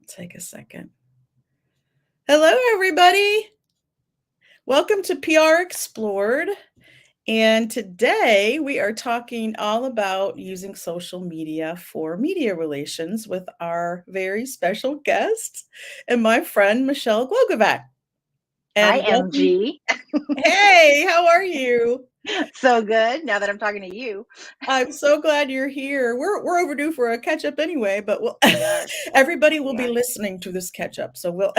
Take a second. Hello, everybody. Welcome to PR Explored. And today we are talking all about using social media for media relations with our very special guest and my friend, Michelle Glogovac. Hi, And welcome. MG. Hey, how are you? So good now that I'm talking to you. I'm so glad you're here. We're overdue for a catch up anyway, but We are. everybody will We be are. listening to this catch up. So we'll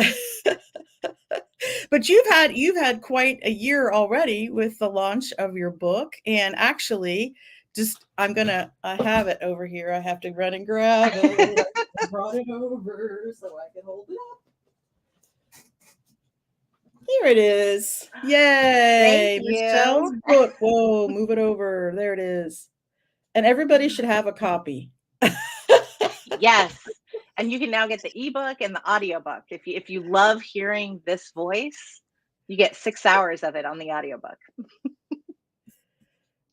But you've had quite a year already with the launch of your book, and actually, just I have it over here. I have to run and grab it. I brought it over so I can hold it up. Here it is. Thank Yay, you. Michelle's book. Whoa, move it over. There it is. And everybody should have a copy. Yes. And you can now get the ebook and the audiobook. If you love hearing this voice, you get 6 hours of it on the audiobook.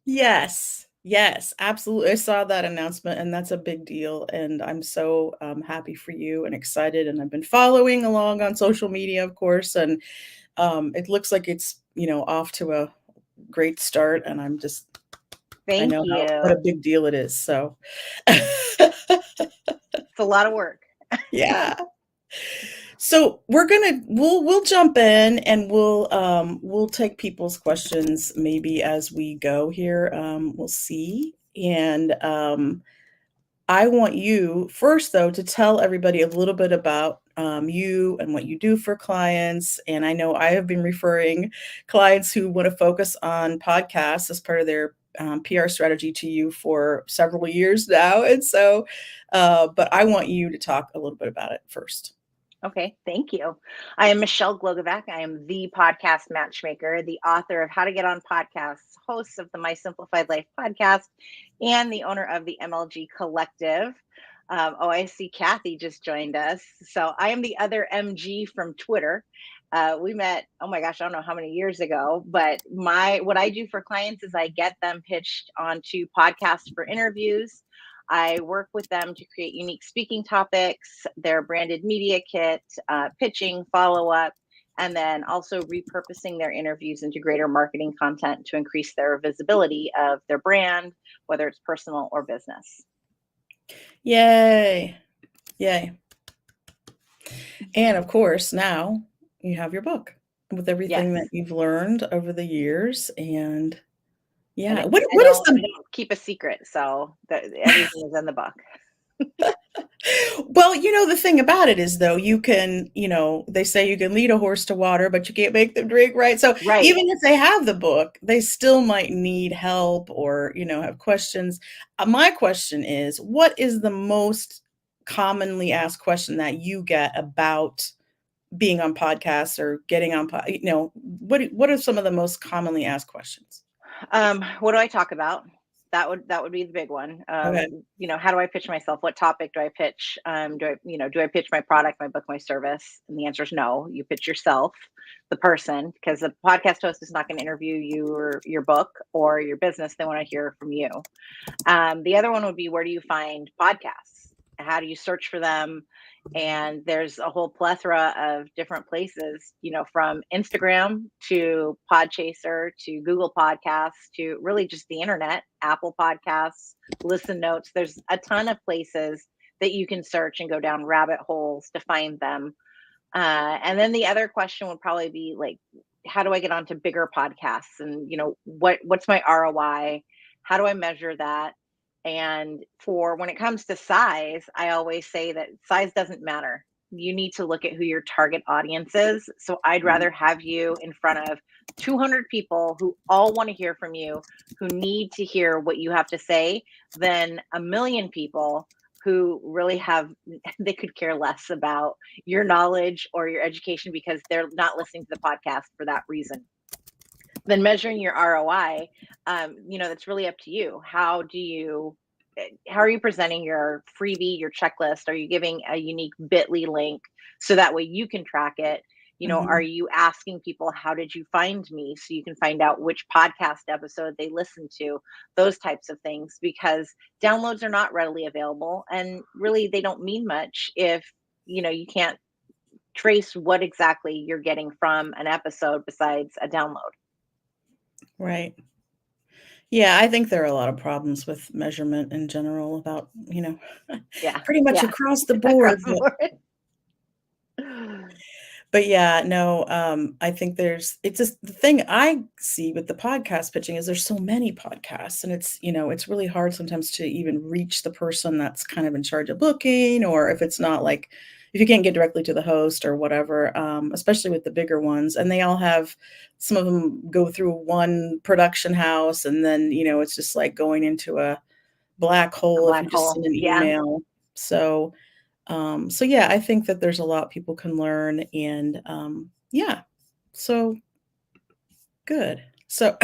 Yes. Yes, absolutely. I saw that announcement, and that's a big deal. And I'm so happy for you and excited. And I've been following along on social media, of course. And it looks like it's off to a great start. And I Thank know what a you. big deal it is. So It's a lot of work. yeah. So we'll jump in and we'll take people's questions maybe as we go here. We'll see. And I want you first, though, to tell everybody a little bit about you and what you do for clients. And I know I have been referring clients who want to focus on podcasts as part of their PR strategy to you for several years now. And so, but I want you to talk a little bit about it first. Okay, thank you. I am Michelle Glogovac. I am the podcast matchmaker, the author of How to Get on Podcasts, host of the My Simplified Life podcast, and the owner of the MLG Collective. I see Kathy just joined us. So I am the other MG from Twitter. We met, oh my gosh, I don't know how many years ago, but what I do for clients is I get them pitched onto podcasts for interviews. I work with them to create unique speaking topics, their branded media kit, pitching, follow up, and then also repurposing their interviews into greater marketing content to increase their visibility of their brand, whether it's personal or business. Yay. Yay. And of course, now you have your book with Yes. everything that you've learned over the years. And And yeah, I what is don't, I the don't keep a secret, so that everything is in the book. well, the thing about it is, though, you can, they say you can lead a horse to water, but you can't make them drink, right? So Right. even if they have the book, they still might need help or, have questions. My question is, what is the most commonly asked question that you get about being on podcasts or getting on, what are some of the most commonly asked questions? What do I talk about? That would be the big one. Okay. How do I pitch myself? What topic do I pitch? Do I pitch my product, my book, my service? And the answer is no. You pitch yourself, the person, because the podcast host is not going to interview you or your book or your business. They want to hear from you. The other one would be, where do you find podcasts? How do you search for them? And there's a whole plethora of different places, from Instagram to Podchaser to Google Podcasts to really just the internet, Apple Podcasts, Listen Notes. There's a ton of places that you can search and go down rabbit holes to find them. And then the other question would probably be like, how do I get onto bigger podcasts? And what's my ROI? How do I measure that? And for when it comes to size, I always say that size doesn't matter. You need to look at who your target audience is. So I'd rather have you in front of 200 people who all want to hear from you, who need to hear what you have to say, than a million people who really they could care less about your knowledge or your education because they're not listening to the podcast for that reason. Then measuring your ROI, that's really up to you. How are you presenting your freebie, your checklist? Are you giving a unique bit.ly link so that way you can track it? Are Mhm. you asking people, how did you find me? So you can find out which podcast episode they listened to, those types of things, because downloads are not readily available. And really, they don't mean much if you can't trace what exactly you're getting from an episode besides a download. Right. Yeah, I think there are a lot of problems with measurement in general about, Yeah, pretty much yeah, across the across board, the board. but yeah, no, I think it's just the thing I see with the podcast pitching is there's so many podcasts, and it's really hard sometimes to even reach the person that's kind of in charge of booking, or if it's not like if you can't get directly to the host or whatever, especially with the bigger ones, and they all have some of them go through one production house, and then, it's just like going into a black A hole if you black just hole. send an Yeah. email. So so yeah, I think that there's a lot people can learn, and yeah, so good. So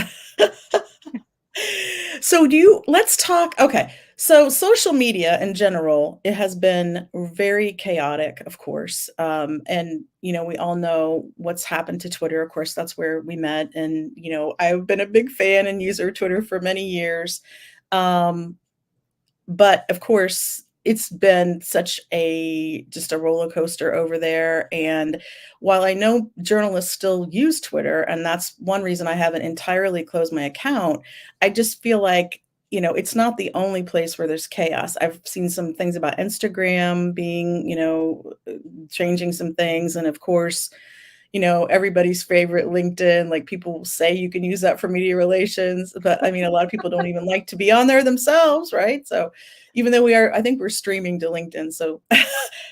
so let's talk. Okay. So social media in general, it has been very chaotic, of course. And we all know what's happened to Twitter. Of course, that's where we met. And I've been a big fan and user of Twitter for many years. Um, but of course, it's been such just a roller coaster over there. And while I know journalists still use Twitter, and that's one reason I haven't entirely closed my account, I just feel like, it's not the only place where there's chaos. I've seen some things about Instagram being, changing some things. And of course, everybody's favorite LinkedIn, like people say you can use that for media relations, but I mean, a lot of people don't even like to be on there themselves, right? So even though I think we're streaming to LinkedIn. So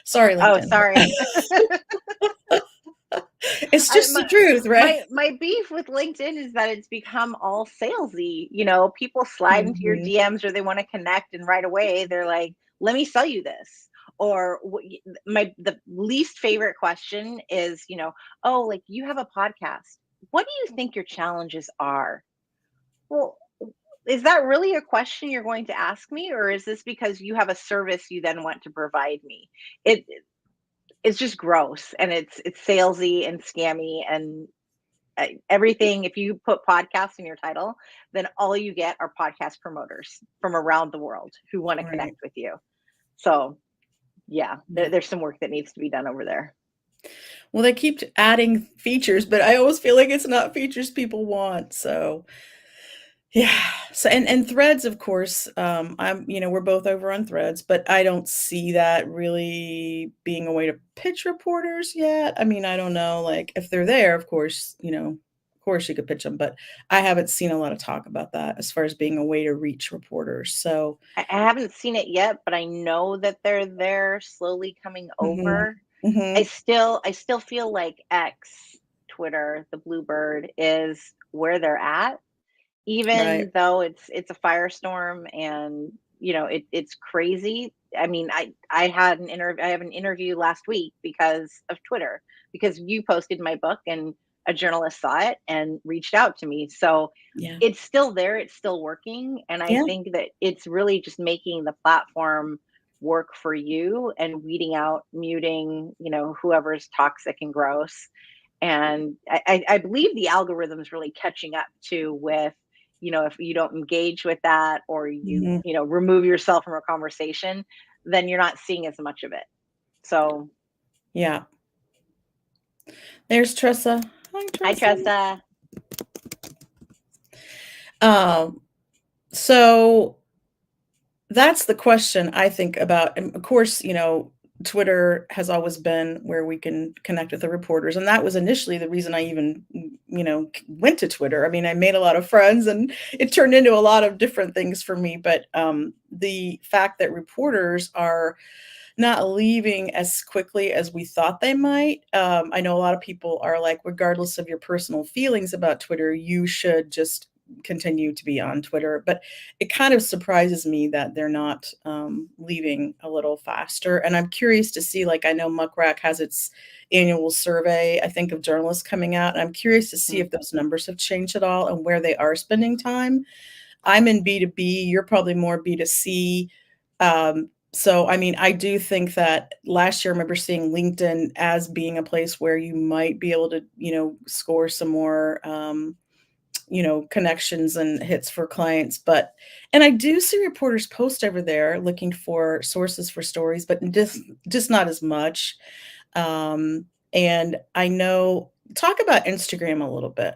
sorry, Oh, LinkedIn. sorry. It's just the truth, right? My beef with LinkedIn is that it's become all salesy. People slide into your Mhm. DMs or they want to connect, and right away they're like, "Let me sell you this." Or the least favorite question is, "Oh, like you have a podcast. What do you think your challenges are?" Well, is that really a question you're going to ask me, or is this because you have a service you then want to provide me? It's just gross, and it's salesy and scammy, and everything. If you put podcast in your title, then all you get are podcast promoters from around the world who want to Right. connect with you. So yeah, Yeah. there's some work that needs to be done over there. Well, they keep adding features, but I always feel like it's not features people want. So yeah. So and Threads, of course, we're both over on Threads, but I don't see that really being a way to pitch reporters yet. I mean, I don't know, like if they're there, of course you could pitch them, but I haven't seen a lot of talk about that as far as being a way to reach reporters. So, I haven't seen it yet, but I know that they're slowly coming mhm, over. mhm, I still feel like X, Twitter, the Bluebird is where they're at, right. even though it's a firestorm, and it's crazy. I mean, I have an interview last week because of Twitter, because you posted my book and a journalist saw it and reached out to me. So Yeah. it's still there, it's still working, and I Yeah. think that it's really just making the platform work for you and weeding out, muting, whoever's toxic and gross. And I believe the algorithm is really catching up to with, if you don't engage with that, or you Mhm. remove yourself from a conversation, then you're not seeing as much of it. So Yeah. There's Tressa. Hi, I Tressa. trust Um, so that's the question I think about. And of course, Twitter has always been where we can connect with the reporters. And that was initially the reason I even, went to Twitter. I mean, I made a lot of friends and it turned into a lot of different things for me. But the fact that reporters are not leaving as quickly as we thought they might. I know a lot of people are like, regardless of your personal feelings about Twitter, you should just continue to be on Twitter. But it kind of surprises me that they're not leaving a little faster. And I'm curious to see, like, I know Muckrack has its annual survey, I think, of journalists coming out. And I'm curious to see that. if those numbers have changed at all and where they are spending time. I'm in B2B, you're probably more B2C. So, I mean, I do think that last year I remember seeing LinkedIn as being a place where you might be able to, score some more connections and hits for clients. And I do see reporters post over there looking for sources for stories, but just not as much. And I know, talk about Instagram a little bit.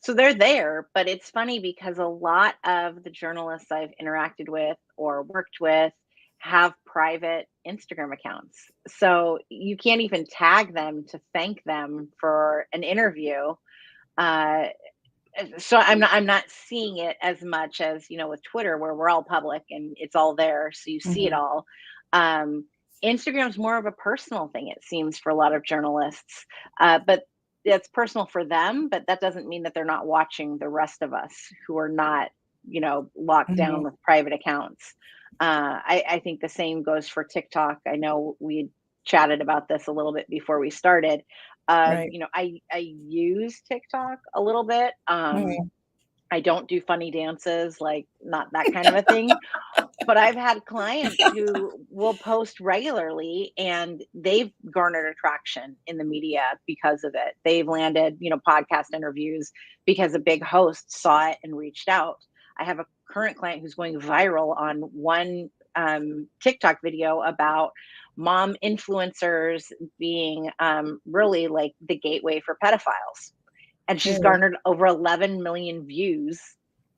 So they're there, but it's funny because a lot of the journalists I've interacted with or worked with have private Instagram accounts. So you can't even tag them to thank them for an interview. Uh, so I'm not seeing it as much as, with Twitter, where we're all public and it's all there, so you see it Mhm. all. Um, Instagram's more of a personal thing, it seems, for a lot of journalists. But it's personal for them, but that doesn't mean that they're not watching the rest of us who are not, locked down Mhm. with private accounts. I think the same goes for TikTok. I know we chatted about this a little bit before we started. Right. I use TikTok a little bit. Mhm. I don't do funny dances, like, not that kind of a thing, but I've had clients who will post regularly and they've garnered attraction in the media because of it. They've landed, podcast interviews because a big host saw it and reached out. I have a current client who's going viral on one TikTok video about mom influencers being really like the gateway for pedophiles. And she's Yeah. garnered over 11 million views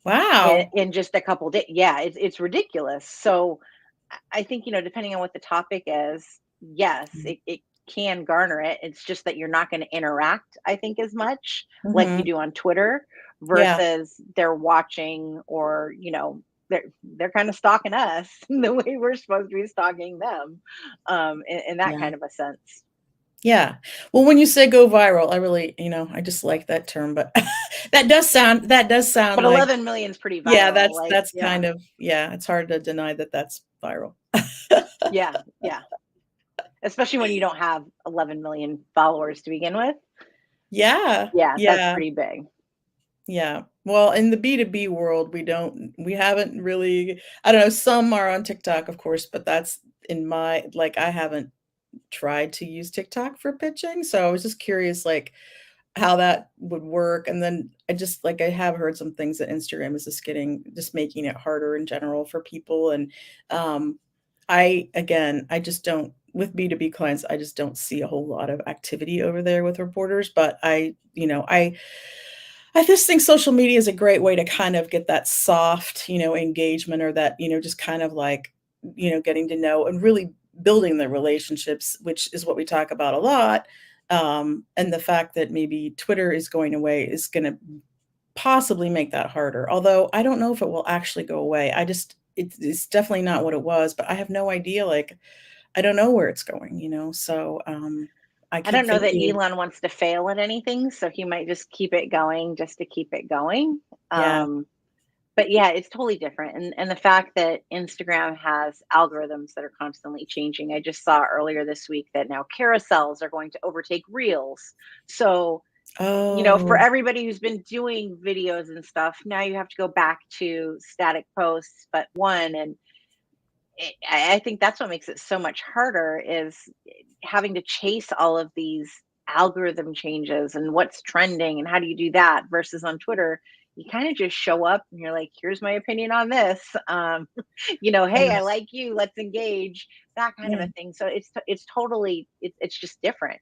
in, Wow. in just a couple days. Yeah, it's ridiculous. So I think, depending on what the topic is, yes, it can garner it. It's just that you're not going to interact, I think, as much like you Mhm. do on Twitter Yeah. versus they're watching, or, they're kind of stalking us the way we're supposed to be stalking them, in that Yeah. kind of a sense. Yeah. Well, when you say go viral, I really, I just like that term, but that does sound But like, 11 million is pretty yeah, viral. that's Like, that's yeah, kind of, yeah, it's hard to deny that that's viral. yeah, yeah. Especially when you don't have 11 million followers to begin with. Yeah. Yeah, that's Yeah. pretty big. Yeah. Well, in the B2B world, we haven't really, I don't know, some are on TikTok, of course, but that's in my, like, I haven't tried to use TikTok for pitching. So I was just curious, like, how that would work. And then I have heard some things that Instagram is just making it harder in general for people. And um, I just don't, with B2B clients, I just don't see a whole lot of activity over there with reporters. But I just think social media is a great way to kind of get that soft, engagement, or that, just kind of like, getting to know and really building the relationships, which is what we talk about a lot. And the fact that maybe Twitter is going away is going to possibly make that harder. Although I don't know if it will actually go away. It's definitely not what it was, but I have no idea. Like, I don't know where it's going. So I I keep don't know that thinking, Elon wants to fail at anything, so he might just keep it going just to keep it going. yeah. Um, but yeah, it's totally different. And the fact that Instagram has algorithms that are constantly changing. I just saw earlier this week that now carousels are going to overtake reels. So, for Oh, everybody who's been doing videos and stuff, now you have to go back to static posts, but one. And I think that's what makes it so much harder, is having to chase all of these algorithm changes and what's trending and how do you do that, versus on Twitter, you kind of just show up and you're like, here's my opinion on this. Hey, yeah, I like you, let's engage, that kind of yeah. a thing. So it's totally, it's just different.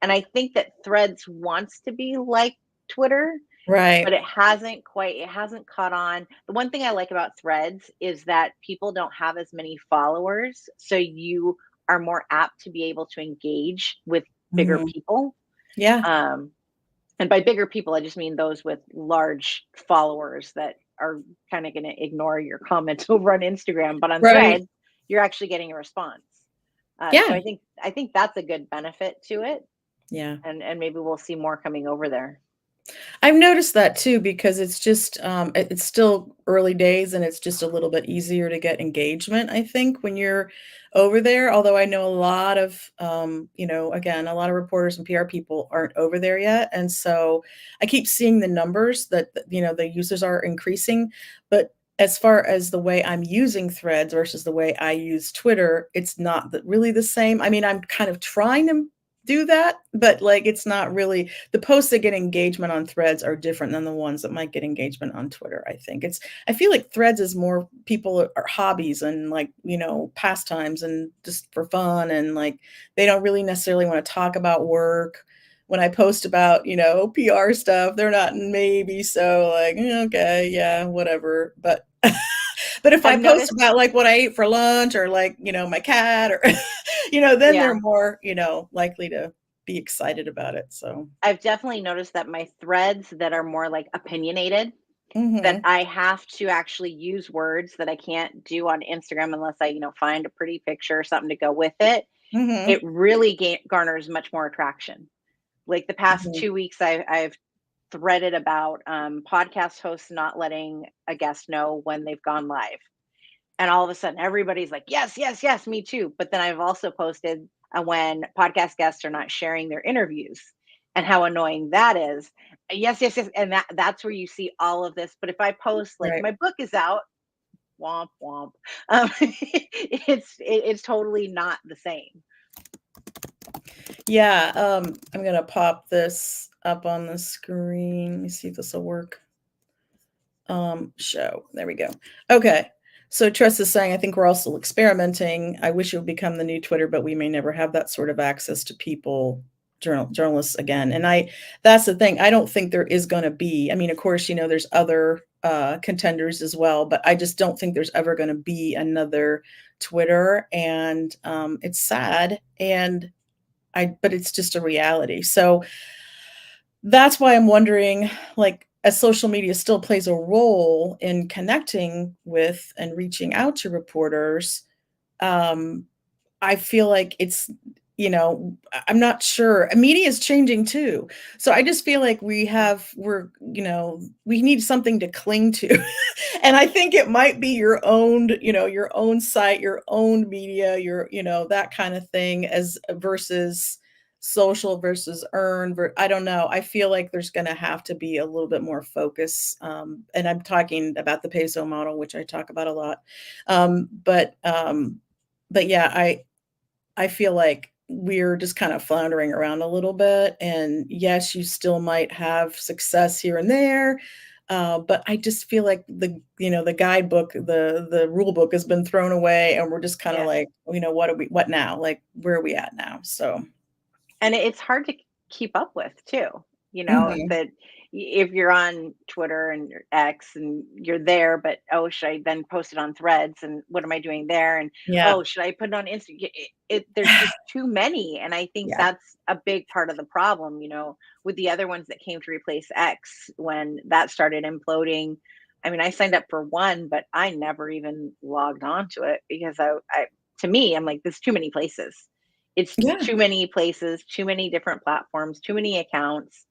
And I think that Threads wants to be like Twitter, but Right. it hasn't caught on. The one thing I like about Threads is that people don't have as many followers, so you are more apt to be able to engage with bigger Mhm. people. Yeah. Um, and by bigger people, I just mean those with large followers that are kind of going to ignore your comments over on Instagram. But on Right. Threads, you're actually getting a response. So Yeah. I think that's a good benefit to it, Yeah. and maybe we'll see more coming over there. I've noticed that too because it's still early days and it's just a little bit easier to get engagement, I think, when you're over there. Although I know a lot of, again, a lot of reporters and PR people aren't over there yet. And so I keep seeing the numbers that the users are increasing. But as far as the way I'm using Threads versus the way I use Twitter, it's not really the same. I mean, I'm kind of trying to do that, but like it's not really the posts that get engagement on Threads are different than the ones that might get engagement on Twitter. I think I feel like Threads is more people are hobbies and like, pastimes and just for fun. And like, they don't really necessarily want to talk about work. When I post about, PR stuff, they're not maybe so like, okay, yeah, whatever. But but if I I've post noticed, about like what I ate for lunch or like, my cat or, then yeah, they're more, likely to be excited about it. So, I've definitely noticed that my threads that are more like opinionated, that hmm I have to actually use words that I can't do on Instagram unless I, find a pretty picture or something to go with it. hmm It really garners much more attraction. Like the past hmm 2 weeks, I've threaded about podcast hosts not letting a guest know when they've gone live. And all of a sudden, everybody's like, yes, yes, yes, me too. But then I've also posted when podcast guests are not sharing their interviews and how annoying that is. Yes, yes, yes. And that's where you see all of this. But if I post like right. my book is out, womp womp, it's totally not the same. Yeah. I'm going to pop this up on the screen. Let me see if this will work. Show. There we go. Okay. So Tress is saying, I think we're also experimenting. I wish it would become the new Twitter, but we may never have that sort of access to people, journalists again. And that's the thing. I don't think there is going to be. I mean, of course, there's other contenders as well, but I just don't think there's ever going to be another Twitter. And it's sad. But it's just a reality. So that's why I'm wondering, like, as social media still plays a role in connecting with and reaching out to reporters, um, I feel like I'm not sure. Media is changing too. So I just feel like we need something to cling to. And I think it might be your own site, your own media, that kind of thing as versus social versus earn. I don't know. I feel like there's going to have to be a little bit more focus. And I'm talking about the peso model, which I talk about a lot. But yeah, I feel like we're just kind of floundering around a little bit. And yes, you still might have success here and there. But I just feel like the guidebook, the rule book has been thrown away and we're just kind of Yes. like, what now? Like, where are we at now? So, And it's hard to keep up with too, mhm, that if you're on Twitter and your X and you're there, but oh, should I then post it on Threads and what am I doing there? And yeah, oh, should I put it on Instagram? There's just too many, and I think yeah, that's a big part of the problem. With the other ones that came to replace X when that started imploding. I mean, I signed up for one, but I never even logged on to it because to me, I'm like, there's too many places. It's yeah, too many places, too many different platforms, too many accounts.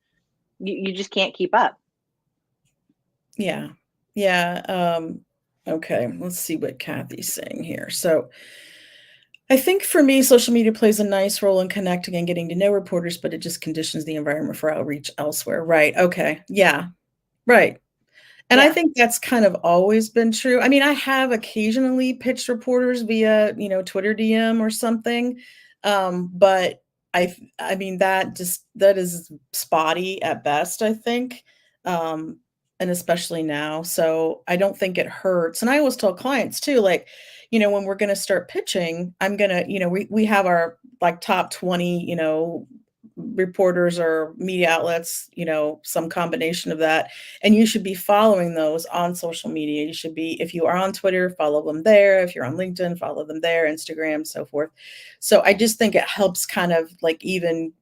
You just can't keep up. yeah, yeah. Okay, let's see what Kathy's saying here. So, I think for me, social media plays a nice role in connecting and getting to know reporters, but it just conditions the environment for outreach elsewhere. Right. Okay. Yeah. Right. And I Yeah. think that's kind of always been true. I mean, I have occasionally pitched reporters via, Twitter DM or something. But I mean, that is spotty at best, I think. Um, and especially now. So I don't think it hurts. And I always tell clients too, like, when we're going to start pitching, I'm going to, we have our like top 20, reporters or media outlets, some combination of that. And you should be following those on social media. You should be, if you are on Twitter, follow them there. If you're on LinkedIn, follow them there, Instagram, so forth. So I just think it helps kind of like even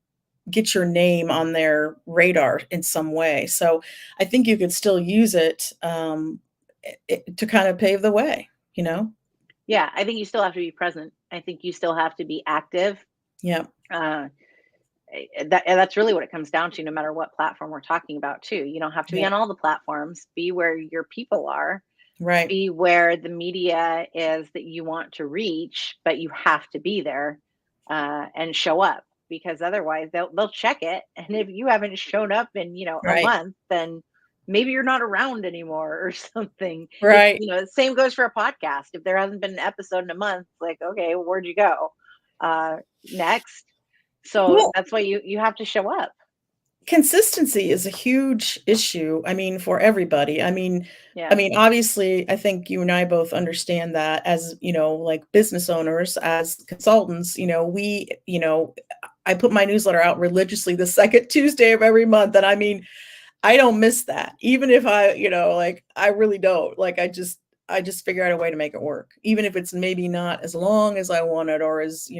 get your name on their radar in some way. So I think you could still use it, to kind of pave the way, you know? Yeah. I think you still have to be present. I think you still have to be active. Yeah. Uh, that's really what it comes down to, no matter what platform we're talking about, too. You don't have to be Yeah. on all the platforms. Be where your people are, Right. be where the media is that you want to reach, but you have to be there and show up because otherwise they'll check it. And if you haven't shown up in a Right. month, then maybe you're not around anymore or something. It's Right. the same goes for a podcast. If there hasn't been an episode in a month, like okay, well, where'd you go? Next. So Well, that's why you have to show up. consistency is a huge issue, I mean, for everybody. I Yeah. mean, obviously, I think you and I both understand that as, like business owners, as consultants, I put my newsletter out religiously the second Tuesday of every month. And I mean, I don't miss that. Even if like I really don't. Like I just figure out a way to make it work. Even if it's maybe not as long as I wanted or as,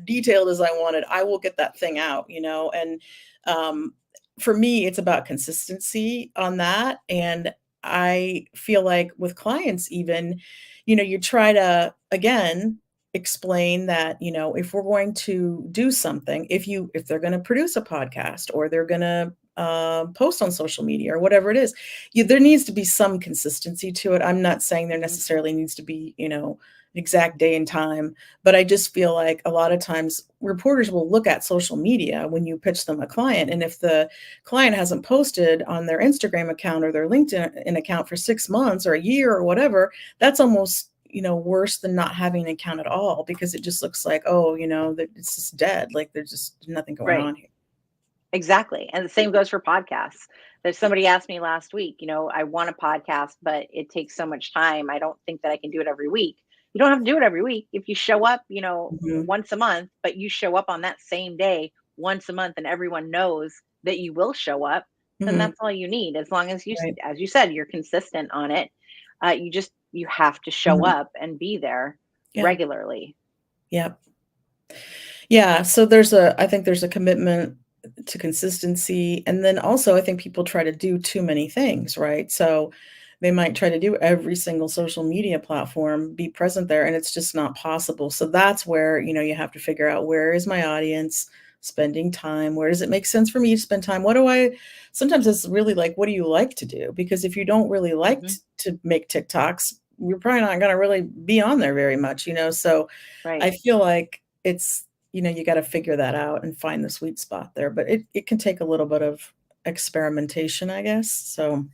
detailed as I wanted, I will get that thing out, and um for me it's about consistency on that. And I feel like with clients even, you try to again explain that, if we're going to do something, if they're going to produce a podcast or they're going to post on social media or whatever it is, there needs to be some consistency to it. I'm not saying there Mhm. necessarily needs to be, an exact day and time, but I just feel like a lot of times reporters will look at social media when you pitch them a client. And if the client hasn't posted on their Instagram account or their LinkedIn account for 6 months or a year or whatever, that's almost, worse than not having an account at all, because it just looks like, oh, that it's just dead. Like there's just nothing going Right. on here. Exactly. And the same goes for podcasts. There's somebody asked me last week, I want a podcast, but it takes so much time. I don't think that I can do it every week. You don't have to do it every week. If you show up, Mhm. once a month, but you show up on that same day once a month and everyone knows that you will show up, then Mhm. that's all you need. As long as Right. as you said, you're consistent on it. You have to show Mhm. up and be there Yeah. regularly. Yep. Yeah, so I think there's a commitment to consistency, and then also I think people try to do too many things, right? So they might try to do every single social media platform, be present there, and it's just not possible. So that's where, you have to figure out, where is my audience spending time? Where does it make sense for me to spend time? Sometimes it's really like, what do you like to do? Because if you don't really like Hmm. to make TikToks, you're probably not going to really be on there very much, So I Right. feel like it's, you got to figure that out and find the sweet spot there. But it can take a little bit of experimentation, I guess. So,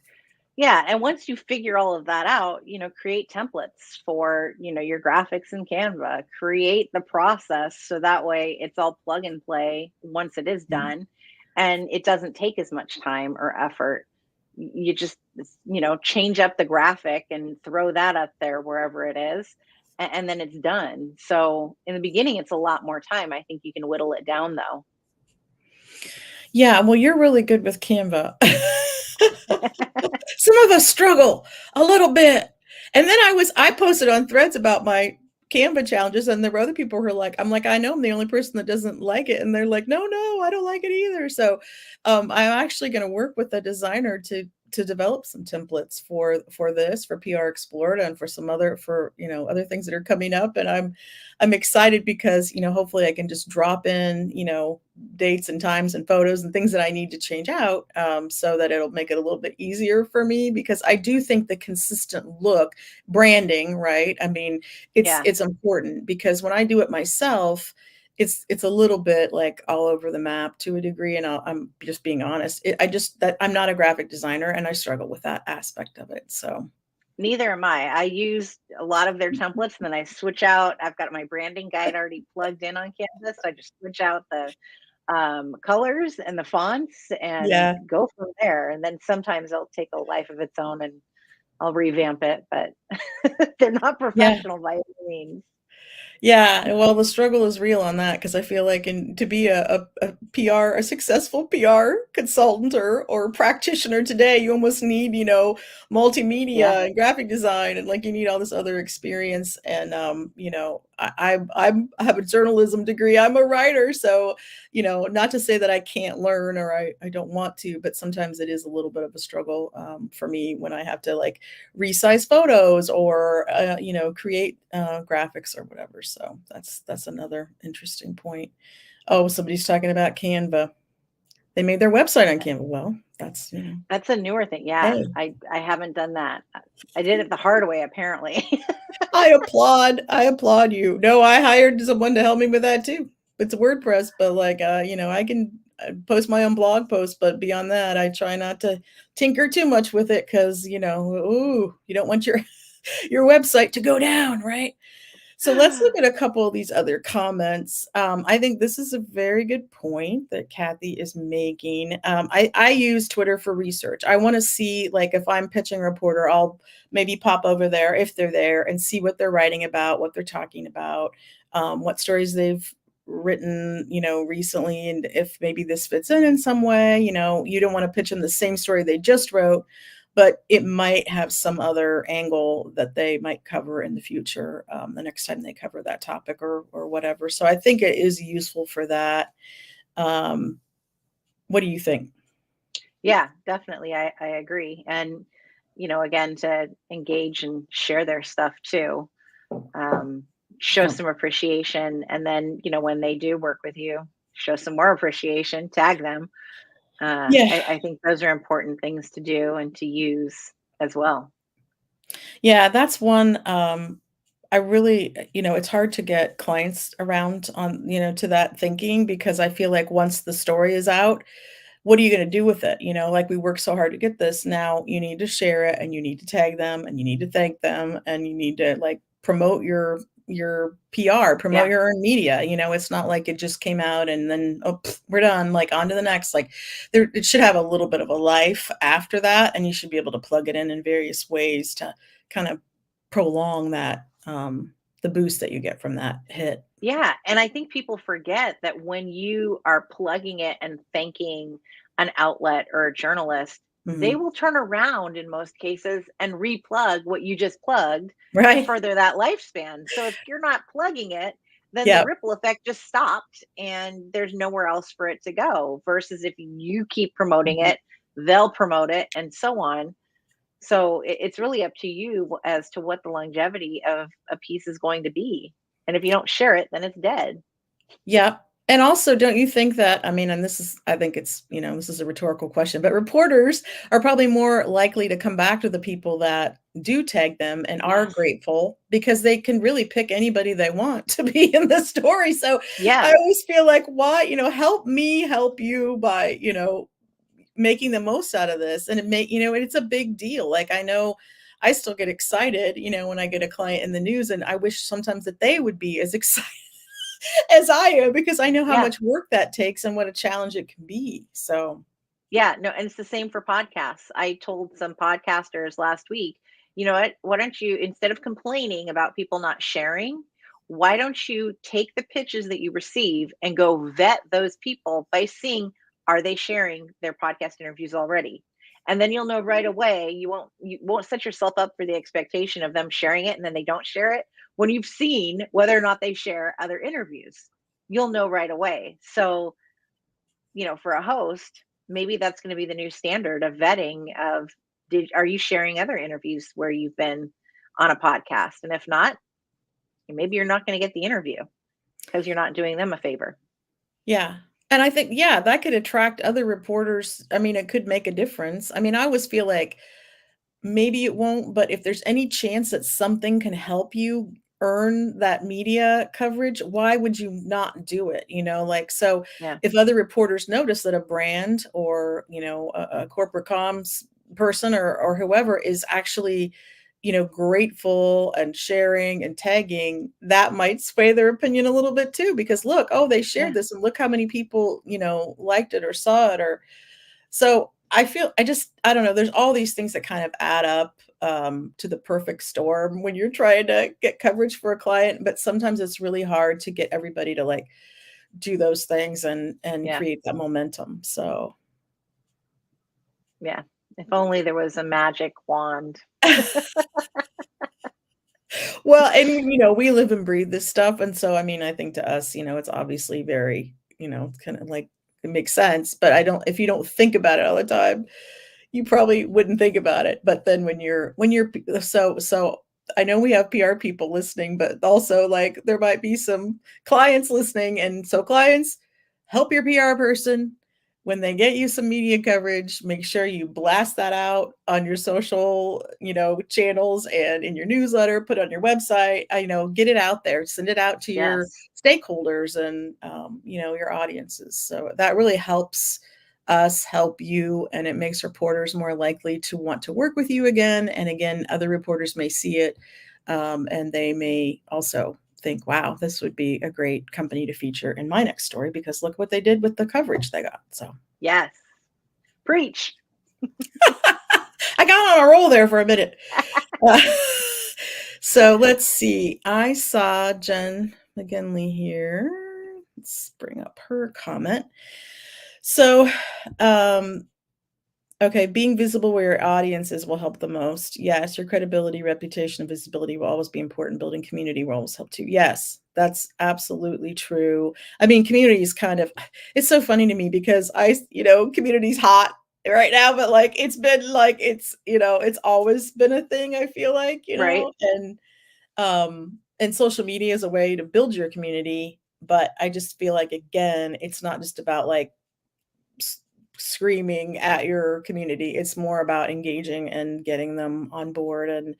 Yeah, and once you figure all of that out, create templates for, your graphics in Canva. Create the process so that way it's all plug and play once it is mm, done and it doesn't take as much time or effort. You just, change up the graphic and throw that up there wherever it is and then it's done. So, in the beginning it's a lot more time. I think you can whittle it down though. yeah, well, you're really good with Canva. Some of us struggle a little bit. And then I posted on Threads about my Canva challenges, and there were other people who are like, I'm like, I know I'm the only person that doesn't like it. And they're like, no, no, I don't like it either. So I'm actually going to work with a designer to develop some templates for this, for PR Explored, and for some for other things that are coming up. And I'm excited because, hopefully I can just drop in, dates and times and photos and things that I need to change out, so that it'll make it a little bit easier for me, because I do think the consistent look, branding, right? I mean, Yeah. it's important, because when I do it myself, it's a little bit like all over the map to a degree, and I'm just being honest. That I'm not a graphic designer, and I struggle with that aspect of it. So, Neither am I. I use a lot of their templates and then I switch out. I've got my branding guide already plugged in on Canvas. So I just switch out the colors and the fonts and yeah, go from there. And then sometimes it'll take a life of its own and I'll revamp it, but they're not yeah. professional by any means. Yeah, well, the struggle is real on that, because I feel like to be a PR, a successful PR consultant or practitioner today, you almost need, Yeah. multimedia and graphic design, and like you need all this other experience. And I have a journalism degree. I'm a writer, so not to say that I can't learn or I don't want to, but sometimes it is a little bit of a struggle, for me, when I have to like resize photos or create graphics or whatever. So that's another interesting point. Oh, somebody's talking about Canva. They made their website on Canva. Well, that's That's a newer thing. Yeah. hey, I haven't done that. I did it the hard way, apparently. I applaud you. No, I hired someone to help me with that too. It's WordPress, but like I can post my own blog post, but beyond that, I try not to tinker too much with it, because ooh, you don't want your website to go down, right? So let's look at a couple of these other comments. I think this is a very good point that Kathy is making. I use Twitter for research. I want to see, like, if I'm pitching a reporter, I'll maybe pop over there if they're there and see what they're writing about, what they're talking about, what stories they've written, recently, and if maybe this fits in some way. You don't want to pitch them the same story they just wrote, but it might have some other angle that they might cover in the future, the next time they cover that topic or whatever. So I think it is useful for that. What do you think? Yeah, definitely. I agree. And, again, to engage and share their stuff too, show Yeah. some appreciation. And then, when they do work with you, show some more appreciation, tag them. Yeah. I think those are important things to do and to use as well. Yeah, that's one. I really, it's hard to get clients around on, to that thinking, because I feel like once the story is out, what are you going to do with it? Like, we worked so hard to get this. Now you need to share it, and you need to tag them, and you need to thank them, and you need to, like, promote your PR, promote Yeah. your earned media. It's not like it just came out and then, oh, we're done, like, on to the next. Like, it should have a little bit of a life after that, and you should be able to plug it in various ways to kind of prolong that, the boost that you get from that hit. Yeah, and I think people forget that when you are plugging it and thanking an outlet or a journalist, they Mhm. will turn around in most cases and replug what you just plugged to Right? further that lifespan. So if you're not plugging it, then the Yeah. ripple effect just stopped and there's nowhere else for it to go. Versus if you keep promoting Mhm. it, they'll promote it and so on. So it's really up to you as to what the longevity of a piece is going to be. And if you don't share it, then it's dead. Yeah. And also, don't you think that, I mean, and I think it's, this is a rhetorical question, but reporters are probably more likely to come back to the people that do tag them and are Yes. grateful, because they can really pick anybody they want to be in the story. So I Yes. always feel like, why, help me help you by, making the most out of this. And and it's a big deal. Like, I know I still get excited, when I get a client in the news, and I wish sometimes that they would be as excited as I am, because I know how Yeah. much work that takes and what a challenge it can be. So, Yeah. No, and it's the same for podcasts. I told some podcasters last week, you know what? Why don't you, instead of complaining about people not sharing, why don't you take the pitches that you receive and go vet those people by seeing, are they sharing their podcast interviews already? And then you'll know right away. You won't set yourself up for the expectation of them sharing it and then they don't share it. When you've seen whether or not they share other interviews, you'll know right away. So, for a host, maybe that's going to be the new standard of vetting of, are you sharing other interviews where you've been on a podcast? And if not, maybe you're not going to get the interview because you're not doing them a favor. yeah. And I think, yeah, that could attract other reporters. I mean, it could make a difference. I mean, I always feel like maybe it won't, but if there's any chance that something can help you earn that media coverage, why would you not do it? Like, so Yeah. if other reporters notice that a brand or, a corporate comms person or whoever is actually, grateful and sharing and tagging, that might sway their opinion a little bit too, because look, oh, they shared Yeah. this and look how many people, liked it or saw it. Or so I don't know, there's all these things that kind of add up, to the perfect storm when you're trying to get coverage for a client, but sometimes it's really hard to get everybody to, like, do those things and Yeah. create that momentum. So Yeah. If only there was a magic wand. well, and, we live and breathe this stuff, and so, I mean, I think to us, it's obviously very, it's kinda like it makes sense, but I don't if you don't think about it all the time, you probably wouldn't think about it. But then when you're p so I know we have PR people listening, but also, like, there might be some clients listening, and so clients, help your PR person. When they get you some media coverage, make sure you blast that out on your social, channels and in your newsletter, put it on your website, get it out there, send it out to your Yes. stakeholders and, your audiences. So that really helps us help you, and it makes reporters more likely to want to work with you again. And again, other reporters may see it, and they may also think, wow, this would be a great company to feature in my next story because look what they did with the coverage they got. So Yes. Preach. I got on a roll there for a minute. Uh, so let's see. I saw Jen McGinley here. Let's bring up her comment. So, okay, being visible where your audience is will help the most. Yes, your credibility, reputation, and visibility will always be important. Building community will always help too. Yes, that's absolutely true. I mean, community is kind of, it's so funny to me because community's hot right now, but like it's been like it's always been a thing, I feel like, Right. and social media is a way to build your community, but I just feel like again, it's not just about like screaming at your community. It's more about engaging and getting them on board and,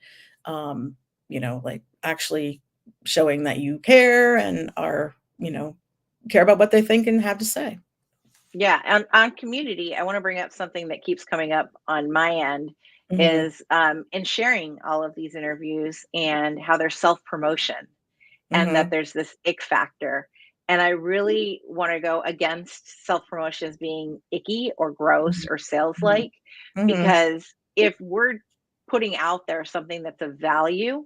like actually showing that you care and are, care about what they think and have to say. Yeah. And on community, I want to bring up something that keeps coming up on my end Mhm, is in sharing all of these interviews and how they're self promotion and that mhm, there's this ick factor. And I really want to go against self promotion as being icky or gross mhm, or sales mhm, like, mhm, because if we're putting out there something that's of value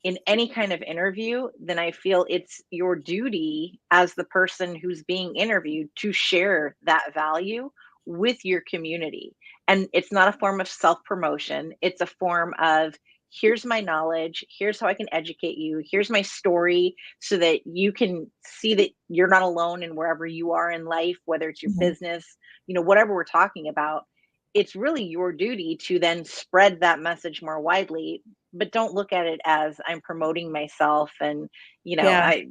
in any kind of interview, then I feel it's your duty as the person who's being interviewed to share that value with your community. And it's not a form of self promotion, it's a form of here's my knowledge, here's how I can educate you, here's my story so that you can see that you're not alone in wherever you are in life, whether it's your mhm. business, whatever we're talking about. It's really your duty to then spread that message more widely, but don't look at it as I'm promoting myself and Yeah. I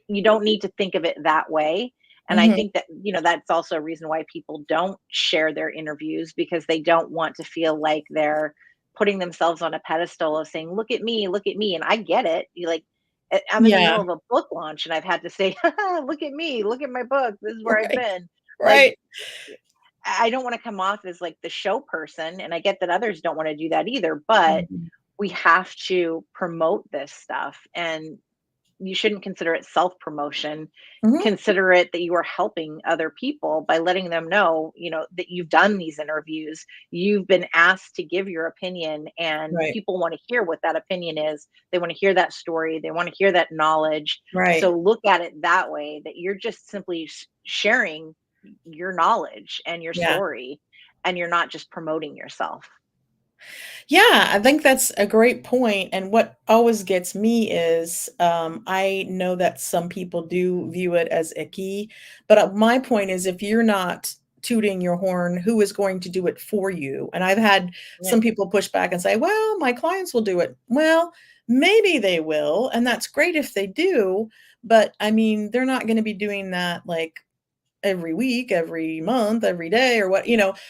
you don't need to think of it that way. And I Mhm, think that that's also a reason why people don't share their interviews, because they don't want to feel like they're putting themselves on a pedestal of saying, look at me. And I get it. You like, I'm in the yeah. middle of a book launch and I've had to say, look at me, look at my book. This is where I've Right, been. Like, right. I don't want to come off as like the show person. And I get that others don't want to do that either, but Mhm, we have to promote this stuff. And you shouldn't consider it self promotion. mhm, Consider it that you are helping other people by letting them know, that you've done these interviews, you've been asked to give your opinion, and right, people want to hear what that opinion is. They want to hear that story, they want to hear that knowledge. right. So look at it that way, that you're just simply sharing your knowledge and your Yeah. story, and you're not just promoting yourself. Yeah, I think that's a great point, and what always gets me is, I know that some people do view it as icky, but, my point is if you're not tooting your horn, who is going to do it for you? And I've had Yeah. some people push back and say, "Well, my clients will do it." Well, maybe they will, and that's great if they do, but, I mean, they're not gonna be doing that, like, every week, every month, every day or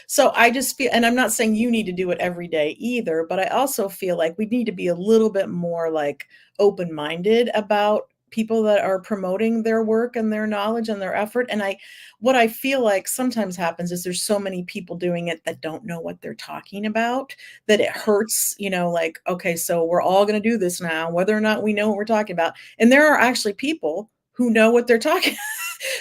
so I just feel, and I'm not saying you need to do it every day either, but I also feel like we need to be a little bit more like open-minded about people that are promoting their work and their knowledge and their effort. And what I feel like sometimes happens is there's so many people doing it that don't know what they're talking about, that it hurts, like, okay, so we're all going to do this now whether or not we know what we're talking about. And there are actually people who know what they're talking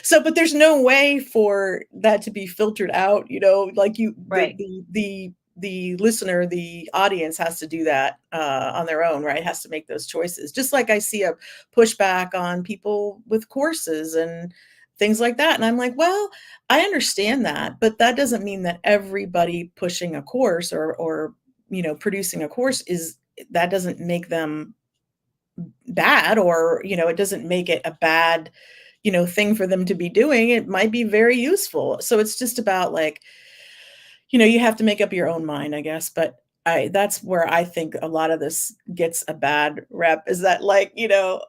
so, but there's no way for that to be filtered out, like Right. the listener, the audience has to do that, on their own, right? Has to make those choices. Just like I see a pushback on people with courses and things like that, and I'm like, "Well, I understand that, but that doesn't mean that everybody pushing a course or, producing a course is that doesn't make them bad or, it doesn't make it a bad, thing for them to be doing. It might be very useful. So it's just about like, you have to make up your own mind, I guess. But that's where I think a lot of this gets a bad rep is that like,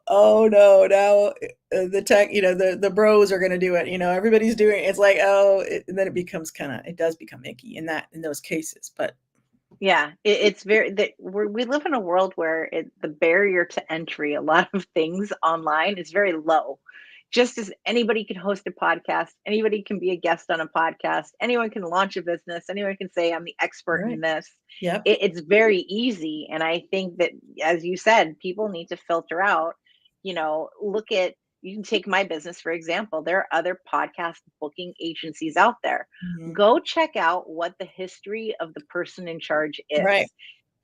oh no, now the tech, the bros are going to do it. Everybody's doing it. It's like, and then it becomes it does become icky in those cases. But Yeah, it's very that we live in a world where the barrier to entry, a lot of things online is very low. Just as anybody can host a podcast, anybody can be a guest on a podcast, anyone can launch a business, anyone can say I'm the expert right. in this. Yep. It's very easy, and I think that, as you said, people need to filter out. look at, you can take my business, for example. There are other podcast booking agencies out there. Mhm. Go check out what the history of the person in charge Right,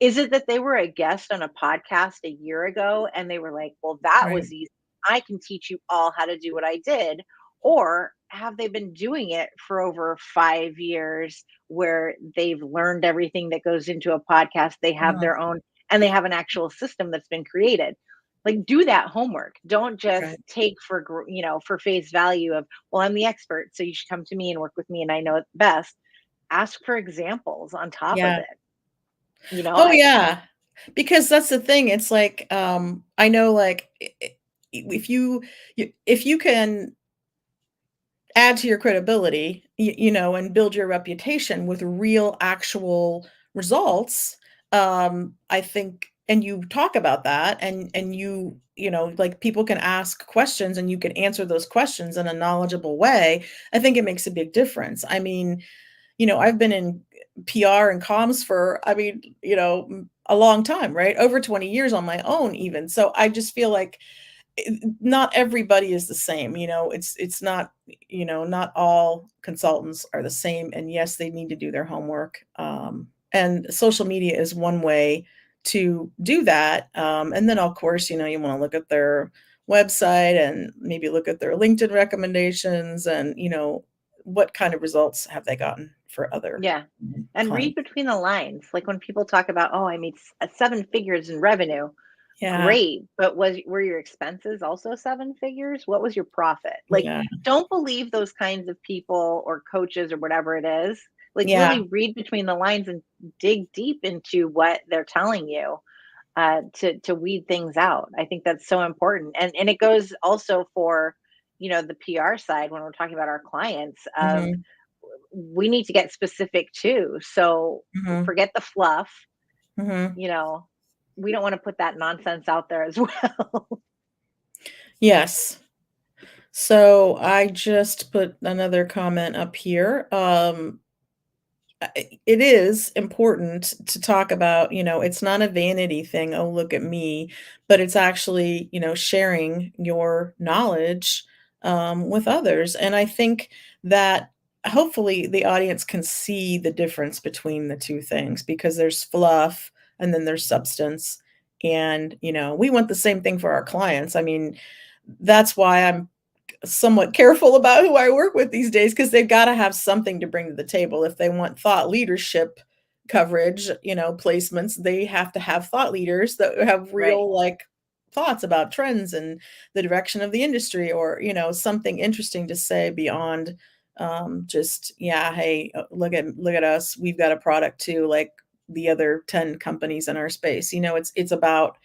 is. Is it that they were a guest on a podcast a year ago and they were like, well, that right. was easy. I can teach you all how to do what I did? Or have they been doing it for over 5 years where they've learned everything that goes into a podcast? They have Uh-huh. their own, and they have an actual system that's been created. Like, do that homework. Don't just Right. take for face value of, well, I'm the expert, so you should come to me and work with me and I know it best. Ask for examples on top of Yeah. it. You know, Oh, I yeah. Because that's the thing, it's like, I know, like, if if you can add to your credibility, and build your reputation with real, actual results, I think and you talk about that and like, people can ask questions and you can answer those questions in a knowledgeable way, I think it makes a big difference. I mean, I've been in PR and comms for, I mean, a long time, right? Over 20 years on my own even. So I just feel like not everybody is the same, it's not, not all consultants are the same. And yes, they need to do their homework. And social media is one way to do that. And then of course, you want to look at their website and maybe look at their LinkedIn recommendations and, what kind of results have they gotten for other Yeah. And read clients. between the lines. Like when people talk about, oh, I made 7 figures in revenue. Yeah. Great. But were your expenses also 7 figures? What was your profit? Like, Yeah. don't believe those kinds of people or coaches or whatever it is. Like, Yeah. really read between the lines and dig deep into what they're telling you, to weed things out. I think that's so important. And it goes also for, the PR side when we're talking about our clients of, Mhm. we need to get specific too. So Mhm. forget the fluff, Mhm. you know, we don't want to put that nonsense out there as well. Yes. So I just put another comment up here. It is important to talk about, it's not a vanity thing. Oh, look at me, but it's actually, sharing your knowledge with others. And I think that hopefully the audience can see the difference between the two things because there's fluff and then there's substance. And, we want the same thing for our clients. I mean, that's why I'm somewhat careful about who I work with these days because they've gotta have something to bring to the table. If they want thought leadership coverage, placements, they have to have thought leaders that have Right. real, like, thoughts about trends and the direction of the industry or, something interesting to say beyond, just, "Yeah, hey, look at us. We've got a product too, like the other 10 companies in our space." It's about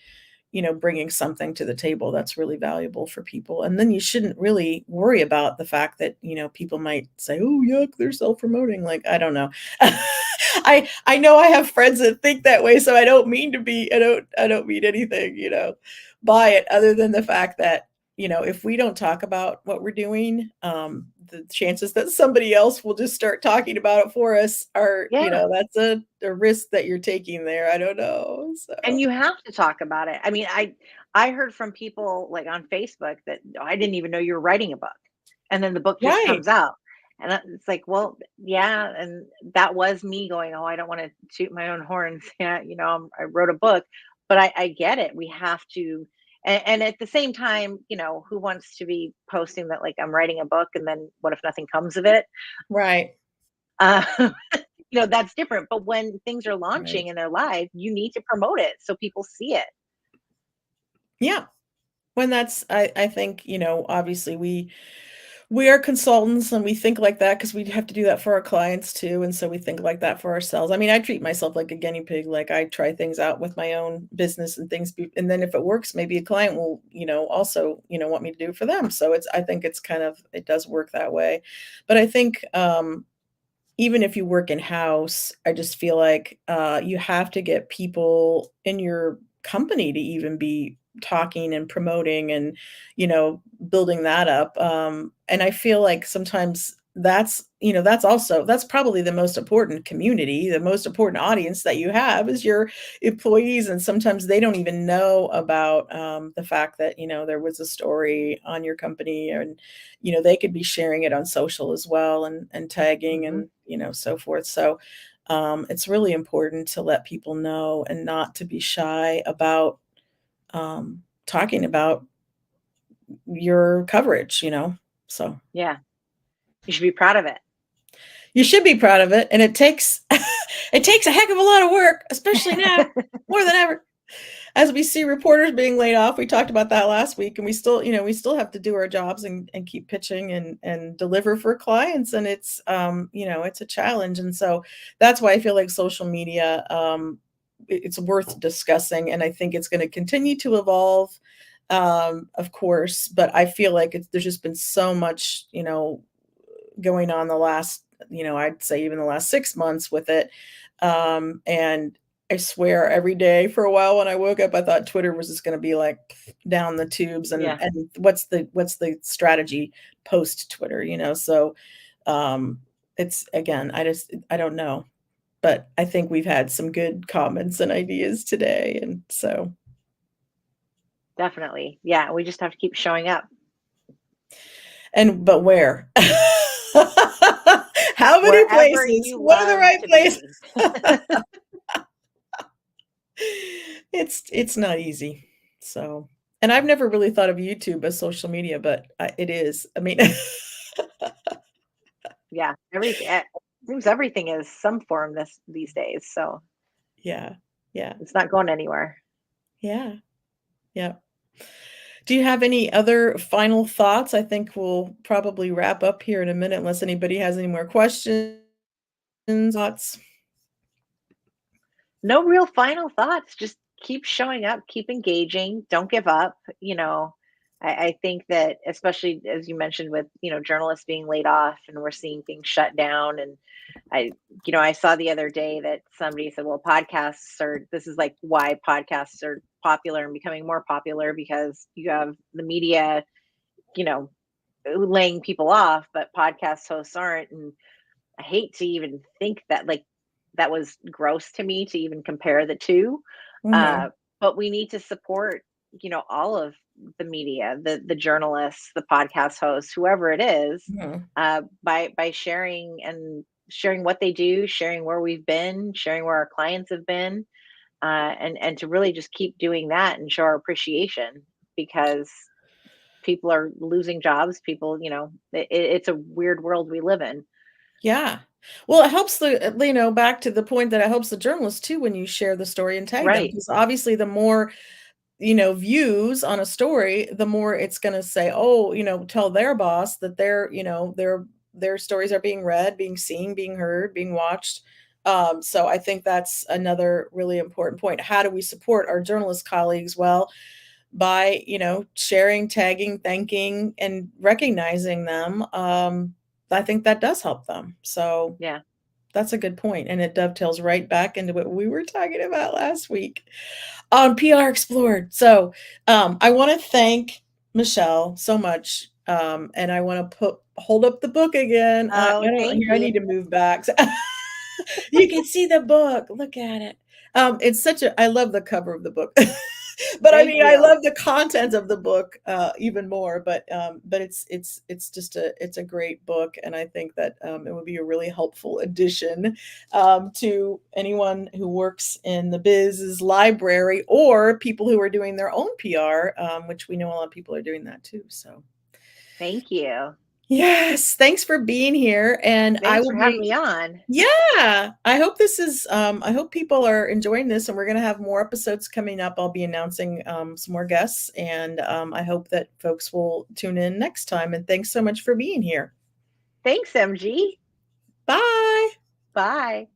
bringing something to the table that's really valuable for people. And then you shouldn't really worry about the fact that, people might say, "Oh, yuck, they're self-promoting." Like, I don't know. I know I have friends that think that way, so I don't mean anything, by it other than the fact that, if we don't talk about what we're doing, the chances that somebody else will just start talking about it for us are, Yeah. that's a risk that you're taking there. I don't know. And So, you have to talk about it. I mean, I heard from people like on Facebook that, I didn't even know you were writing a book. And then the book just right. comes out. And it's like, well, yeah. And that was me going, oh, I don't want to toot my own horns. Yeah, I wrote a book, but I get it. We have to. And at the same time, who wants to be posting that, like, I'm writing a book and then what if nothing comes of it? Right, Uh, that's different. But when things are right. launching and they're live, you need to promote it so people see it. Yeah. When that's I think, obviously we are consultants and we think like that because we have to do that for our clients too, and so we think like that for ourselves. I mean, I treat myself like a guinea pig, like, I try things out with my own business and things be and then if it works, maybe a client will, also, want me to do it for them. So I think it's kind of it does work that way. But I think, even if you work in-house, I just feel like, you have to get people in your company to even be talking and promoting and, building that up, and I feel like sometimes that's, that's probably the most important community, the most important audience that you have is your employees. And sometimes they don't even know about the fact that, there was a story on your company, and, they could be sharing it on social as well, and tagging Mhm. and, so forth. So it's really important to let people know and not to be shy about talking about your coverage, so. Yeah. You should be proud of it. You should be proud of it, and it takes it takes a heck of a lot of work, especially now, more than ever. As we see reporters being laid off, we talked about that last week, and we still have to do our jobs and keep pitching and deliver for clients, and it's, it's a challenge, and so that's why I feel like social media, it's worth discussing, and I think it's gonna continue to evolve, of course, but I feel like there's just been so much, going on the last, I'd say even the last 6 months with it. And I swear every day for a while when I woke up, I thought Twitter was just gonna be like down the tubes, Yeah. and what's the strategy post Twitter, So it's again, I don't know. But I think we've had some good comments and ideas today. And so Definitely. Yeah, we just have to keep showing up. but where? How many Wherever places? you What are the love right to places? be. It's not easy. So, and I've never really thought of YouTube as social media, but it is. I mean, Yeah, seems everything is some form these days, so yeah, yeah, it's not going anywhere. yeah, yeah. Do you have any other final thoughts? I think we'll probably wrap up here in a minute unless anybody has any more questions, thoughts. No real final thoughts, just keep showing up, keep engaging, don't give up, I think that especially as you mentioned with, journalists being laid off and we're seeing things shut down and I I saw the other day that somebody said, well, this is like why podcasts are popular and becoming more popular because you have the media, you know, laying people off, but podcast hosts aren't. And I hate to even think that that was gross to me to even compare the two. Mhm, Uh, but we need to support, all of the media, the journalists, the podcast hosts, whoever it is, mhm. by sharing what they do, sharing where we've been, sharing where our clients have been, and to really just keep doing that and show our appreciation because people are losing jobs. People, it's a weird world we live in. Yeah. Well, it helps back to the point that it helps the journalists too when you share the story and tag them, Right. because obviously the more, views on a story, the more it's gonna say, "Oh," tell their boss that their stories are being read, being seen, being heard, being watched. So I think that's another really important point. How do we support our journalist colleagues? Well, by, sharing, tagging, thanking, and recognizing them. I think that does help them. So Yeah. that's a good point, and it dovetails right back into what we were talking about last week on PR Explored. So, I wanna thank Michelle so much, and I wanna hold up the book again. I Oh, don't thank here, I you. need to move back. You can see the book, look at it. It's such a I love the cover of the book. But I Thank mean, I you. love the content of the book, even more, but it's just it's a great book, and I think that, it would be a really helpful addition, to anyone who works in the biz's library or people who are doing their own PR, which we know a lot of people are doing that too, so. Thank you. Yes, thanks for being here, and I Thanks will for having be me on. yeah, I hope I hope people are enjoying this, and we're gonna have more episodes coming up. I'll be announcing, some more guests, and, I hope that folks will tune in next time, and thanks so much for being here. Thanks, MG. Bye. Bye.